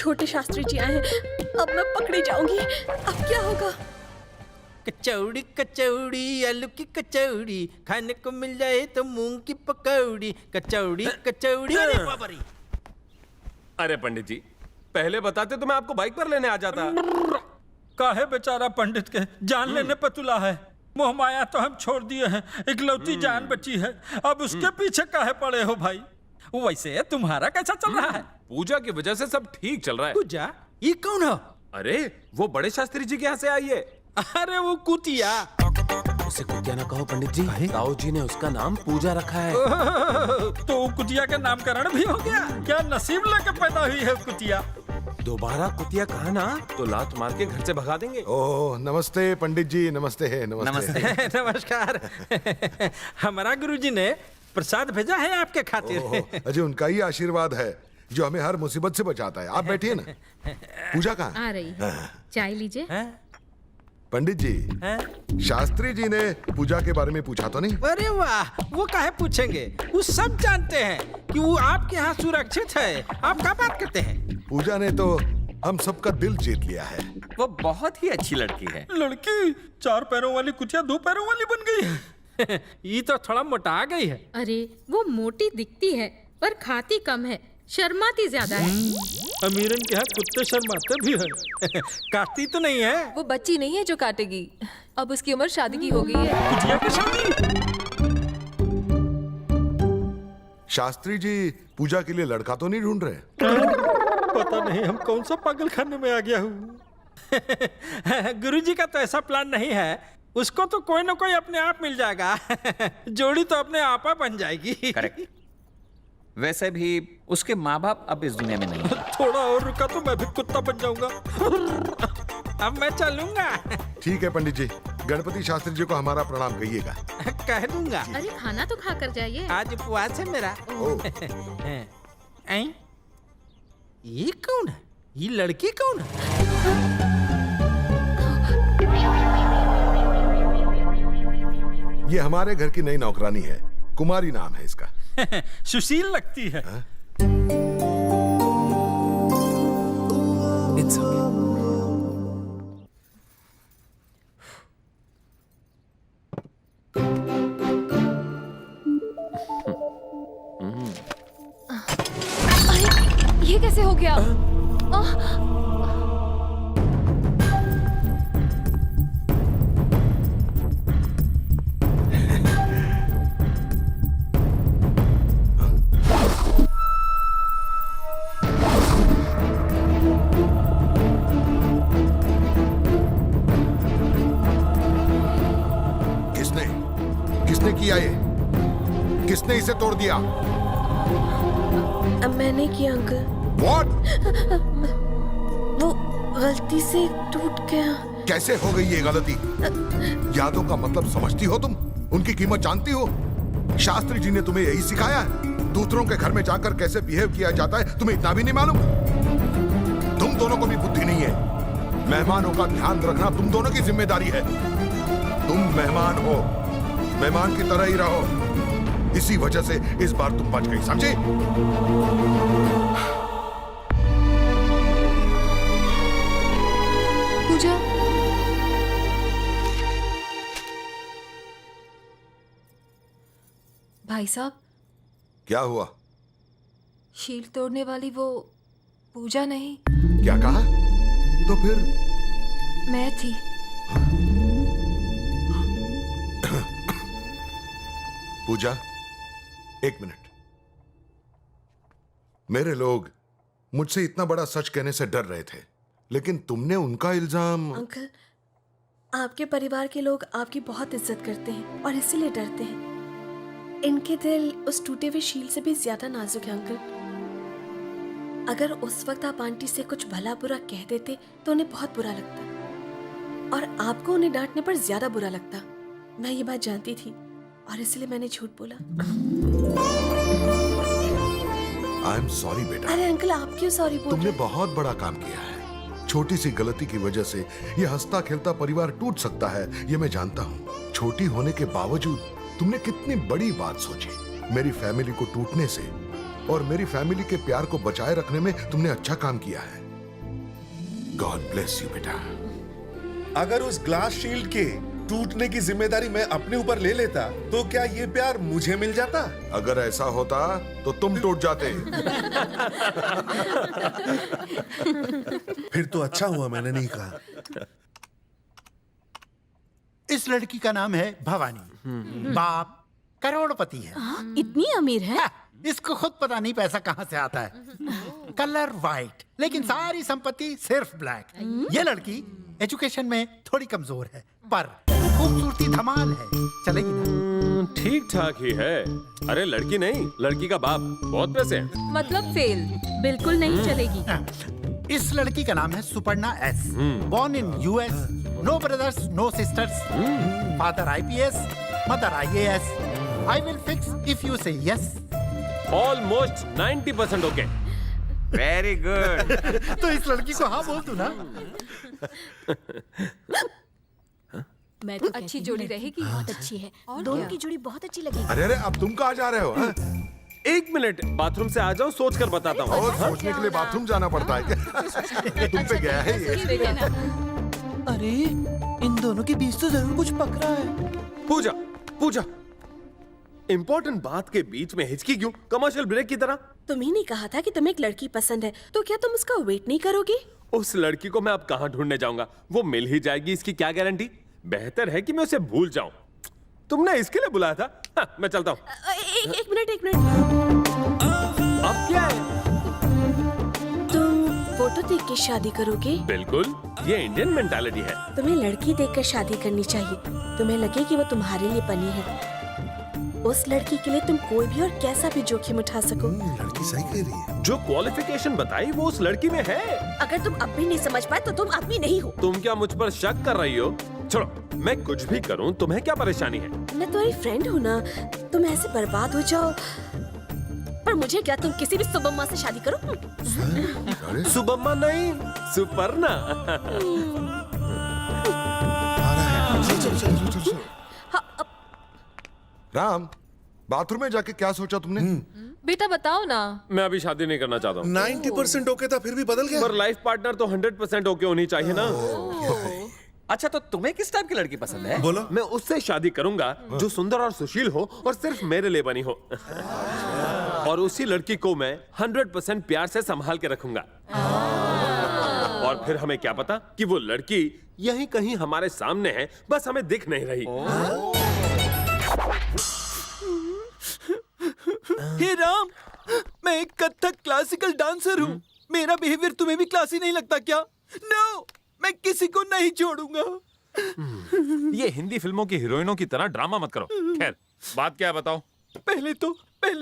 छोटे शास्त्री जी आए हैं, अब मैं पकड़ी जाऊंगी। अब क्या होगा? कचौड़ी कचौड़ी आलू की कचौड़ी, खाने को मिल जाए तो मूंग की पकौड़ी। कचौड़ी कचौड़ी। अरे पंडित जी, पहले बताते तो मैं आपको बाइक पर लेने आ जाता। काहे बेचारा पंडित के जान लेने पर तुला है। मोह माया तो हम छोड़ दिए हैं, इकलौती जान बची है, अब उसके पीछे काहे पड़े हो भाई? वैसे तुम्हारा कैसा चल रहा है? पूजा की वजह से सब ठीक चल रहा है। पूजा? ये कौन हो? अरे वो बड़े शास्त्री जी के यहाँ से आई है। अरे वो कुतिया। उसे कुतिया ना कहो पंडित जी, ताऊ जी ने उसका नाम पूजा रखा है। तो कुतिया का नामकरण भी हो गया? क्या नसीब लेके पैदा हुई है कुतिया? दोबारा कुतिया कहा ना तो लात मार के घर से भगा देंगे। ओह नमस्ते पंडित जी, नमस्ते है नमस्ते। नमस्कार। हमारा गुरुजी ने प्रसाद भेजा है आपके खातिर। अजय उनका ही आशीर्वाद है जो हमें हर मुसीबत से बचाता है। आप बैठिए ना। पूजा कहाँ? आ रही है, चाय लीजिए। पंडित जी, शास्त्री जी ने पूजा के बारे में पूछा तो नहीं? अरे वाह, वो काहे पूछेंगे? वो सब जानते हैं कि वो आपके यहाँ सुरक्षित है। आप क्या बात करते हैं? पूजा ने तो हम सबका दिल जीत लिया है। वो बहुत ही अच्छी लड़की है। लड़की 4 पैरों वाली कुतिया 2 पैरों वाली बन गई है। ये तो थोड़ा मोटा गई है। अरे वो मोटी दिखती है पर खाती कम है, शर्माती ज्यादा है। अमीरन के यहाँ कुत्ते शर्माते भी है। काटती तो नहीं है? वो बच्ची नहीं है जो काटेगी, अब उसकी उम्र शादी की हो गई है। कुतिया की शादी? शास्त्री जी पूजा के लिए लड़का तो नहीं ढूंढ रहे? पता नहीं हम कौन सा पागल खाने में आ गया हूँ। गुरुजी का तो ऐसा प्लान नहीं है। उसको तो कोई ना कोई अपने आप मिल जाएगा। जोड़ी तो अपने आप बन जाएगी। करेक्ट। वैसे भी उसके माँ बाप अब इस दुनिया में नहीं है। थोड़ा और रुका तो मैं भी कुत्ता बन जाऊंगा। अब मैं चलूंगा। ठीक है पंडित जी, गणपति शास्त्री जी को हमारा प्रणाम कहिएगा। कह दूंगा। अरे खाना तो खा कर जाइए। आज उपवास है मेरा। ऐं? ये कौन है? ये लड़की कौन है? ये हमारे घर की नई नौकरानी है, कुमारी नाम है इसका। सुशील लगती है। It's okay. ये कैसे हो गया? किसने किया ये? किसने इसे तोड़ दिया? अब मैंने किया अंकल। What? वो गलती से टूट गया। कैसे हो गई ये गलती? यादों का मतलब समझती हो तुम? उनकी कीमत जानती हो? शास्त्री जी ने तुम्हें यही सिखाया है? दूसरों के घर में जाकर कैसे बिहेव किया जाता है तुम्हें इतना भी नहीं मालूम? तुम दोनों को भी बुद्धि नहीं है। मेहमानों का ध्यान रखना तुम दोनों की जिम्मेदारी है। तुम मेहमान हो, मेहमान की तरह ही रहो। इसी वजह से इस बार तुम बच गई, समझे? पूजा, भाई साहब। क्या हुआ? शील तोड़ने वाली वो पूजा नहीं। क्या कहा? तो फिर? मैं थी। पूजा, एक मिनट। मेरे लोग मुझसे इतना बड़ा सच कहने से डर रहे थे, लेकिन तुमने उनका इल्जाम। अंकल, आपके परिवार के लोग आपकी बहुत इज्जत करते हैं और इसीलिए डरते हैं। इनके दिल उस टूटे हुए शील से भी ज्यादा नाजुक है अंकल। अगर उस वक्त आप आंटी से कुछ भला बुरा कह देते तो उन्हें बहुत बुरा लगता और आपको उन्हें डांटने पर ज्यादा बुरा लगता। मैं ये बात जानती थी और इसलिए मैंने झूठ बोला। आई एम सॉरी बेटा। अरे अंकल, आप क्यों सॉरी बोल रहे तुमने हैं? बहुत बड़ा काम किया है। छोटी सी गलती की वजह से ये हंसता खेलता परिवार टूट सकता है, ये मैं जानता हूँ। छोटी होने के बावजूद तुमने कितनी बड़ी बात सोची। मेरी फैमिली को टूटने से और मेरी फैमिली के प्यार को बचाए रखने में तुमने अच्छा काम किया है। गॉड ब्लेस यू बेटा। अगर उस ग्लास शील्ड के टूटने की जिम्मेदारी मैं अपने ऊपर ले लेता तो क्या ये प्यार मुझे मिल जाता? अगर ऐसा होता तो तुम टूट जाते। फिर तो अच्छा हुआ मैंने नहीं कहा। इस लड़की का नाम है भवानी। बाप करोड़पति है। इतनी अमीर है? इसको खुद पता नहीं पैसा कहां से आता है। कलर वाइट लेकिन सारी संपत्ति सिर्फ ब्लैक। ये लड़की एजुकेशन में थोड़ी कमजोर है पर खूबसूरती धमाल है। चलेगी ना? ठीक ठाक ही है। अरे लड़की नहीं, लड़की का बाप, बहुत पैसे हैं। मतलब फेल, बिल्कुल नहीं चलेगी। इस लड़की का नाम है Suparna S. Born in US, no brothers no sisters, father IPS, mother IAS. I will fix if you say yes. Almost 90% okay. Very good. तो इस लड़की को हाँ बोल तू ना। मैं तो अच्छी जोड़ी रहेगी। बहुत अच्छी है। दोनों की जोड़ी बहुत अच्छी लगेगी। अरे अरे अब तुम कहाँ जा रहे हो? हाँ? 1 मिनट बाथरूम से आ जाओ, सोच कर बताता हूँ। और सोचने के लिए बाथरूम जाना पड़ता है क्या? तुम पे गया है ये। अरे इन दोनों के बीच तो जरूर कुछ पक रहा है। पूजा, पूजा, इंपॉर्टेंट बात के बीच में हिचकी क्यों? कमर्शियल ब्रेक की तरह। तुम्ही ने कहा था कि तुम्हें एक लड़की पसंद है, तो क्या तुम उसका वेट नहीं करोगे? उस लड़की को मैं अब कहाँ ढूंढने जाऊंगा? वो मिल ही जाएगी, इसकी क्या गारंटी? बेहतर है कि मैं उसे भूल जाऊं। तुमने इसके लिए बुलाया था? हाँ, मैं चलता हूँ। एक मिनट। अब क्या है? तुम फोटो देख के शादी करोगे? बिल्कुल, ये इंडियन मेंटालिटी है। तुम्हें लड़की देखकर शादी करनी चाहिए। तुम्हें लगे कि वो तुम्हारे लिए बनी है। उस लड़की के लिए तुम कोई भी और कैसा भी जोखिम उठा सको। लड़की सही कह रही है। जो क्वालिफिकेशन बताई वो उस लड़की में है। अगर तुम अब भी नहीं समझ पाए तो तुम आदमी नहीं हो। तुम क्या मुझ पर शक कर रही हो? छोड़ो, मैं कुछ भी करूं, तुम्हें क्या परेशानी है? मैं तुम्हारी फ्रेंड हूँ ना, तुम ऐसे बर्बाद हो जाओ। पर मुझे क्या, तुम किसी भी सुबम्मा से शादी करो। अरे सुबम्मा नहीं, सुपर्णा। चल। राम, बाथरूम में जाके क्या सोचा तुमने? बेटा बताओ ना। मैं अभी शादी नहीं करना चाहता हूँ। 90% ओके था फिर भी बदल गया। पर लाइफ पार्टनर तो 100% ओके होनी चाहिए ना। अच्छा तो तुम्हें किस टाइप की लड़की पसंद है? बोलो। मैं उससे शादी करूंगा जो सुंदर और सुशील हो और सिर्फ मेरे लिए बनी हो। और उसी लड़की को मैं 100% प्यार से संभाल के रखूंगा। और फिर हमें क्या पता कि वो लड़की यहीं कहीं हमारे सामने है, बस हमें दिख नहीं रही। हे राम, मैं एक कथक क्लासिकल डांसर हूँ। मेरा बिहेवियर तुम्हें भी क्लासी नहीं लगता क्या? नो, मैं किसी को नहीं छोड़ूंगा। ये हिंदी फिल्मों की हीरोइनों की तरह ड्रामा मत करो। खैर, बात क्या है बताओ? पहले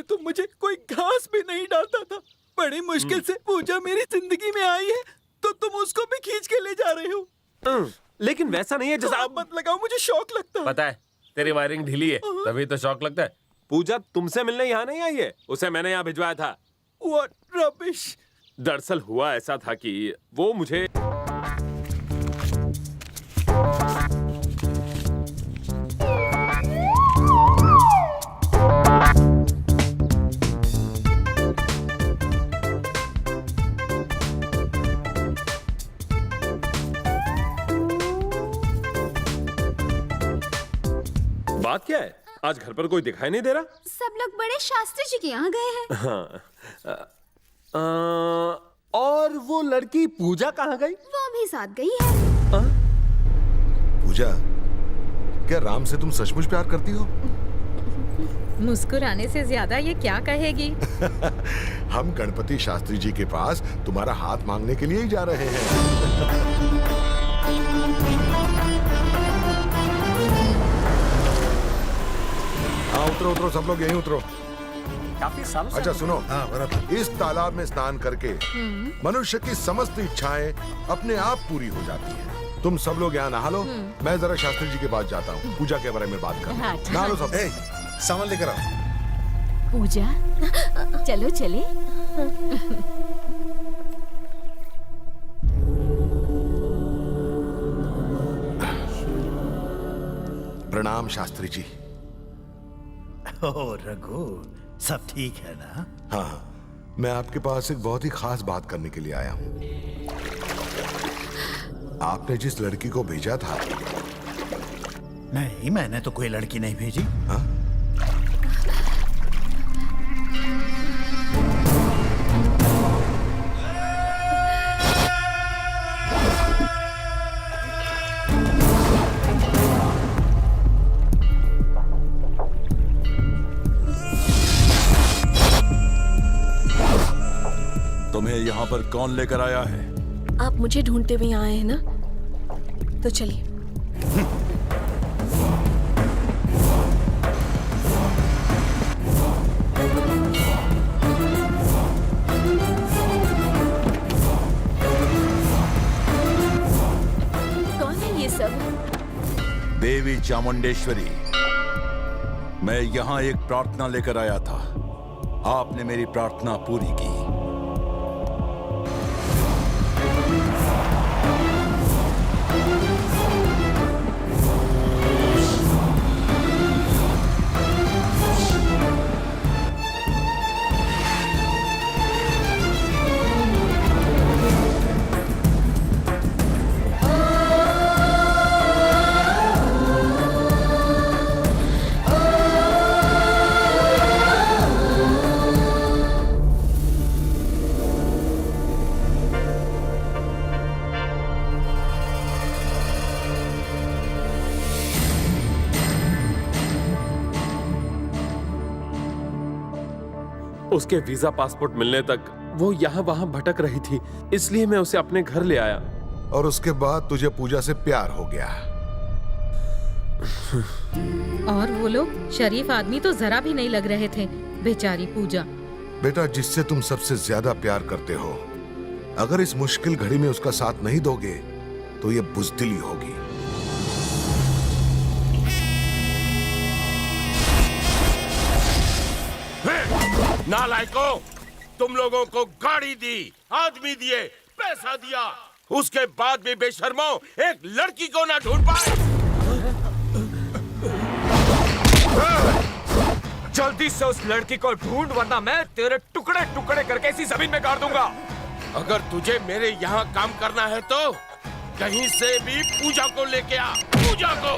तो मुझे कोई घास भी नहीं डालता था। बड़ी मुश्किल से पूजा मेरी जिंदगी में आई है, तो तुम उसको भी खींच के ले जा रहे हो। लेकिन वैसा नहीं है जैसा आप मत लगाओ, मुझे शौक लगता है। पता है, तेरी वायरिंग ढीली है, तभी तो शौक लगता है। पूजा तुमसे मिलने यहाँ नहीं आई है, उसे मैंने यहाँ भिजवाया था। What rubbish! दरअसल हुआ ऐसा था कि वो मुझे बात क्या है? आज घर पर कोई दिखाई नहीं दे रहा। सब लोग बड़े शास्त्री जी के यहाँ गए हैं। हाँ। और वो लड़की पूजा कहाँ गई? वो भी साथ गई है। पूजा, क्या राम से तुम सचमुच प्यार करती हो? मुस्कुराने से ज्यादा ये क्या कहेगी? हम गणपति शास्त्री जी के पास तुम्हारा हाथ मांगने के लिए ही जा रहे हैं। हाँ उतरो उतरो, सब लोग यहीं उतरो। काफी सालों से अच्छा सुनो, हाँ बराबर। इस तालाब में स्नान करके मनुष्य की समस्त इच्छाएं अपने आप पूरी हो जाती हैं। तुम सब लोग यहाँ नहा लो, मैं जरा शास्त्री जी के पास जाता हूँ, पूजा के बारे में बात करना। हाँ, नहा लो सब। ए, सामान लेकर आओ। पूजा चलो चले। प्रणाम शास्त्री जी। ओ रघु, सब ठीक है ना? हाँ, मैं आपके पास एक बहुत ही खास बात करने के लिए आया हूँ। आपने जिस लड़की को भेजा था। नहीं, मैंने तो कोई लड़की नहीं भेजी। हाँ? तुम्हें यहाँ पर कौन लेकर आया है? आप मुझे ढूंढते हुए आए हैं ना, तो चलिए। कौन है ये सब? देवी चामुंडेश्वरी, मैं यहाँ एक प्रार्थना लेकर आया था। आपने मेरी प्रार्थना पूरी की। उसके वीजा पासपोर्ट मिलने तक वो यहाँ वहाँ भटक रही थी, इसलिए मैं उसे अपने घर ले आया। और उसके बाद तुझे पूजा से प्यार हो गया। और वो लोग शरीफ आदमी तो जरा भी नहीं लग रहे थे, बेचारी पूजा। बेटा, जिससे तुम सबसे ज्यादा प्यार करते हो, अगर इस मुश्किल घड़ी में उसका साथ नहीं दोगे तो ये बुज़दिली होगी। नालायकों, तुम लोगों को गाड़ी दी, आदमी दिए, पैसा दिया, उसके बाद भी बेशर्मो एक लड़की को ना ढूंढ पाए। जल्दी से उस लड़की को ढूंढ, वरना मैं तेरे टुकड़े टुकड़े करके इसी जमीन में गाड़ दूंगा। अगर तुझे मेरे यहाँ काम करना है तो कहीं से भी पूजा को लेके आ, पूजा को।